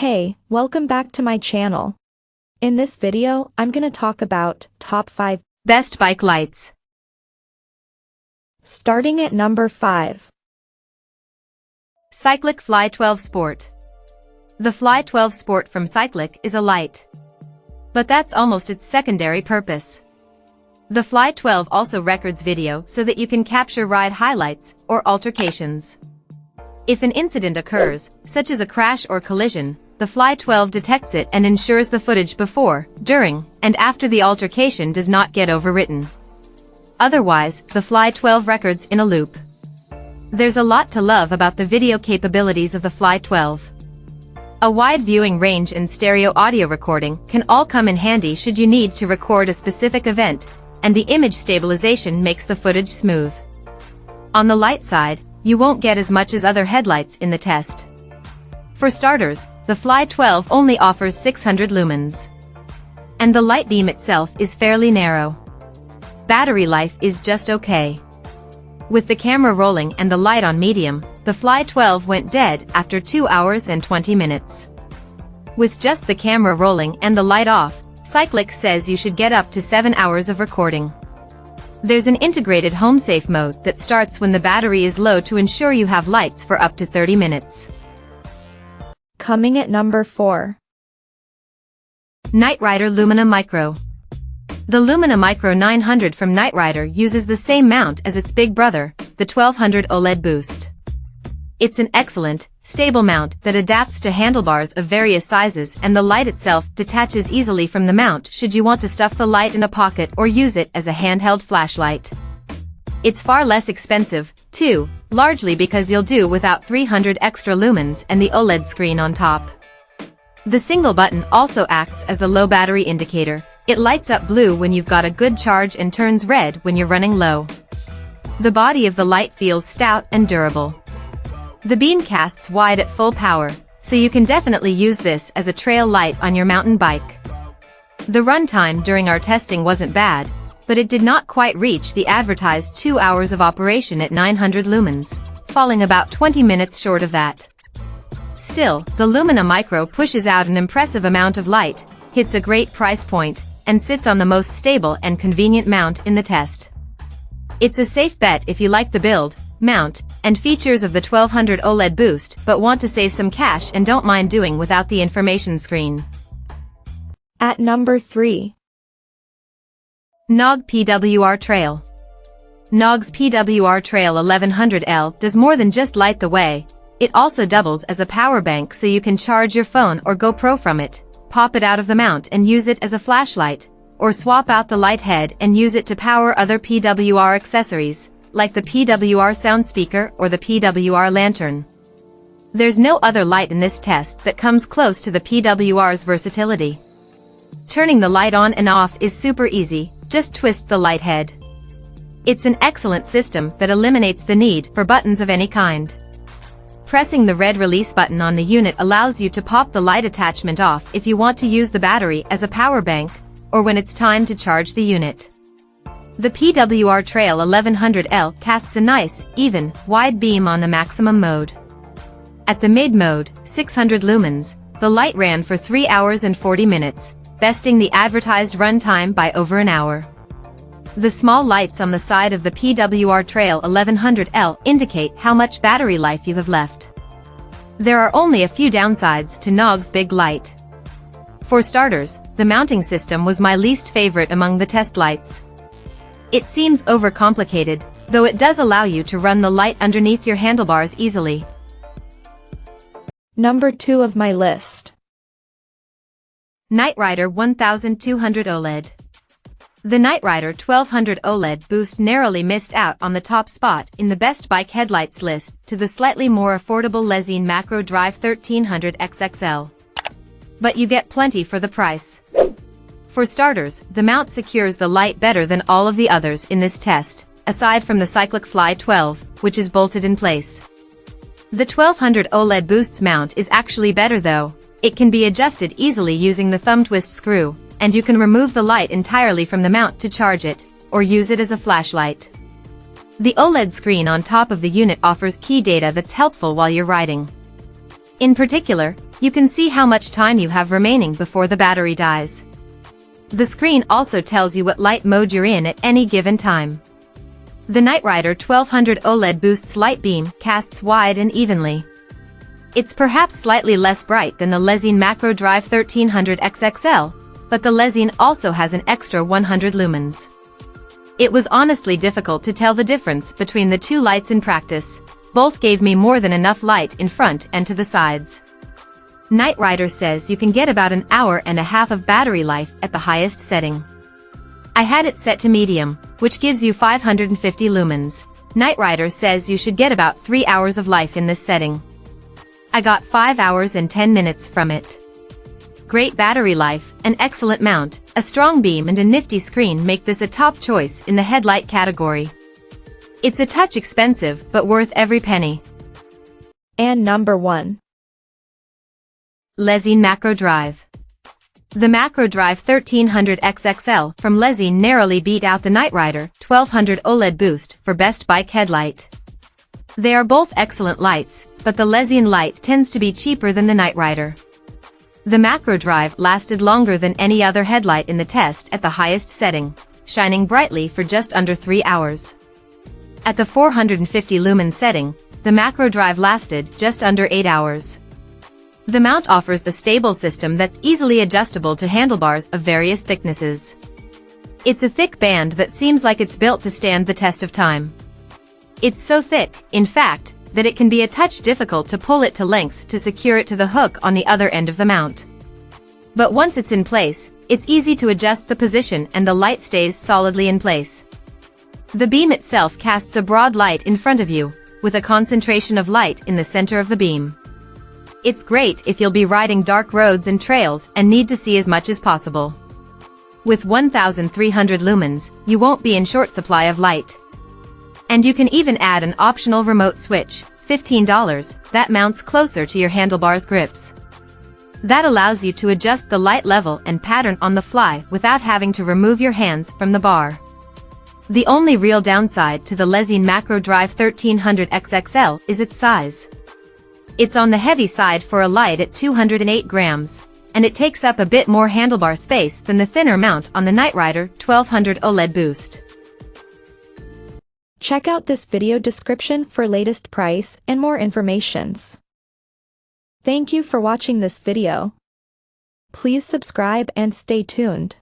Hey, welcome back to my channel. In this video, I'm gonna talk about top 5 best bike lights. Starting at number 5. Cyclic Fly 12 Sport. The Fly 12 Sport from Cycliq is a light. But that's almost its secondary purpose. The Fly 12 also records video so that you can capture ride highlights or altercations. If an incident occurs, such as a crash or collision, the Fly 12 detects it and ensures the footage before, during, and after the altercation does not get overwritten. Otherwise, the Fly 12 records in a loop. There's a lot to love about the video capabilities of the Fly 12. A wide viewing range and stereo audio recording can all come in handy should you need to record a specific event, and the image stabilization makes the footage smooth. On the light side, you won't get as much as other headlights in the test. For starters, the Fly 12 only offers 600 lumens. And the light beam itself is fairly narrow. Battery life is just okay. With the camera rolling and the light on medium, the Fly 12 went dead after 2 hours and 20 minutes. With just the camera rolling and the light off, Cycliq says you should get up to 7 hours of recording. There's an integrated home safe mode that starts when the battery is low to ensure you have lights for up to 30 minutes. Coming at number 4. NiteRider Lumina Micro. The Lumina Micro 900 from NiteRider uses the same mount as its big brother, the 1200 OLED Boost. It's an excellent, stable mount that adapts to handlebars of various sizes, and the light itself detaches easily from the mount should you want to stuff the light in a pocket or use it as a handheld flashlight. It's far less expensive, too, largely because you'll do without 300 extra lumens and the OLED screen on top. The single button also acts as the low battery indicator. It lights up blue when you've got a good charge and turns red when you're running low. The body of the light feels stout and durable. The beam casts wide at full power, so you can definitely use this as a trail light on your mountain bike. The runtime during our testing wasn't bad, but it did not quite reach the advertised 2 hours of operation at 900 lumens, falling about 20 minutes short of that. Still, the Lumina Micro pushes out an impressive amount of light, hits a great price point, and sits on the most stable and convenient mount in the test. It's a safe bet if you like the build, mount, and features of the 1200 OLED Boost but want to save some cash and don't mind doing without the information screen. At number 3. Nog PWR Trail. Nog's PWR Trail 1100L does more than just light the way. It also doubles as a power bank so you can charge your phone or GoPro from it, pop it out of the mount and use it as a flashlight, or swap out the light head and use it to power other PWR accessories, like the PWR sound speaker or the PWR lantern. There's no other light in this test that comes close to the PWR's versatility. Turning the light on and off is super easy, just twist the light head. It's an excellent system that eliminates the need for buttons of any kind. Pressing the red release button on the unit allows you to pop the light attachment off if you want to use the battery as a power bank, or when it's time to charge the unit. The PWR Trail 1100L casts a nice, even, wide beam on the maximum mode. At the mid mode, 600 lumens, the light ran for 3 hours and 40 minutes, besting the advertised runtime by over an hour. The small lights on the side of the PWR Trail 1100L indicate how much battery life you have left. There are only a few downsides to Nog's big light. For starters, the mounting system was my least favorite among the test lights. It seems overcomplicated, though it does allow you to run the light underneath your handlebars easily. Number 2 of my list. NiteRider 1200 OLED. The NiteRider 1200 OLED Boost narrowly missed out on the top spot in the best bike headlights list to the slightly more affordable Lezyne Macro Drive 1300 XXL. But you get plenty for the price. For starters, the mount secures the light better than all of the others in this test, aside from the Cyclic Fly 12, which is bolted in place. The 1200 OLED Boost's mount is actually better though. It can be adjusted easily using the thumb twist screw, and you can remove the light entirely from the mount to charge it, or use it as a flashlight. The OLED screen on top of the unit offers key data that's helpful while you're riding. In particular, You can see how much time you have remaining before the battery dies. The screen also tells you what light mode you're in at any given time. The NiteRider 1200 OLED boosts light beam, casts wide and evenly. It's perhaps slightly less bright than the Lezyne Macro Drive 1300 XXL, but the Lezyne also has an extra 100 lumens. It was honestly difficult to tell the difference between the two lights in practice. Both gave me more than enough light in front and to the sides. NiteRider says you can get about an hour and a half of battery life at the highest setting. I had it set to medium, which gives you 550 lumens. NiteRider says you should get about 3 hours of life in this setting. I got 5 hours and 10 minutes from it. Great battery life, an excellent mount, a strong beam and a nifty screen make this a top choice in the headlight category. It's a touch expensive but worth every penny. And number 1. Lezyne Macro Drive. The Macro Drive 1300 XXL from Lezyne narrowly beat out the NiteRider 1200 OLED Boost for best bike headlight. They are both excellent lights, but the Lezyne light tends to be cheaper than the NiteRider. The Macro Drive lasted longer than any other headlight in the test at the highest setting, shining brightly for just under 3 hours. At the 450 lumen setting, the Macro Drive lasted just under 8 hours. The mount offers a stable system that's easily adjustable to handlebars of various thicknesses. It's a thick band that seems like it's built to stand the test of time. It's so thick, in fact, that it can be a touch difficult to pull it to length to secure it to the hook on the other end of the mount. But once it's in place, it's easy to adjust the position and the light stays solidly in place. The beam itself casts a broad light in front of you, with a concentration of light in the center of the beam. It's great if you'll be riding dark roads and trails and need to see as much as possible. With 1300 lumens, you won't be in short supply of light. And you can even add an optional remote switch, $15, that mounts closer to your handlebars grips. That allows you to adjust the light level and pattern on the fly without having to remove your hands from the bar. The only real downside to the Lezyne Macro Drive 1300 XXL is its size. It's on the heavy side for a light at 208 grams, and it takes up a bit more handlebar space than the thinner mount on the NiteRider 1200 OLED Boost. Check out this video description for latest price and more informations. Thank you for watching this video. Please subscribe and stay tuned.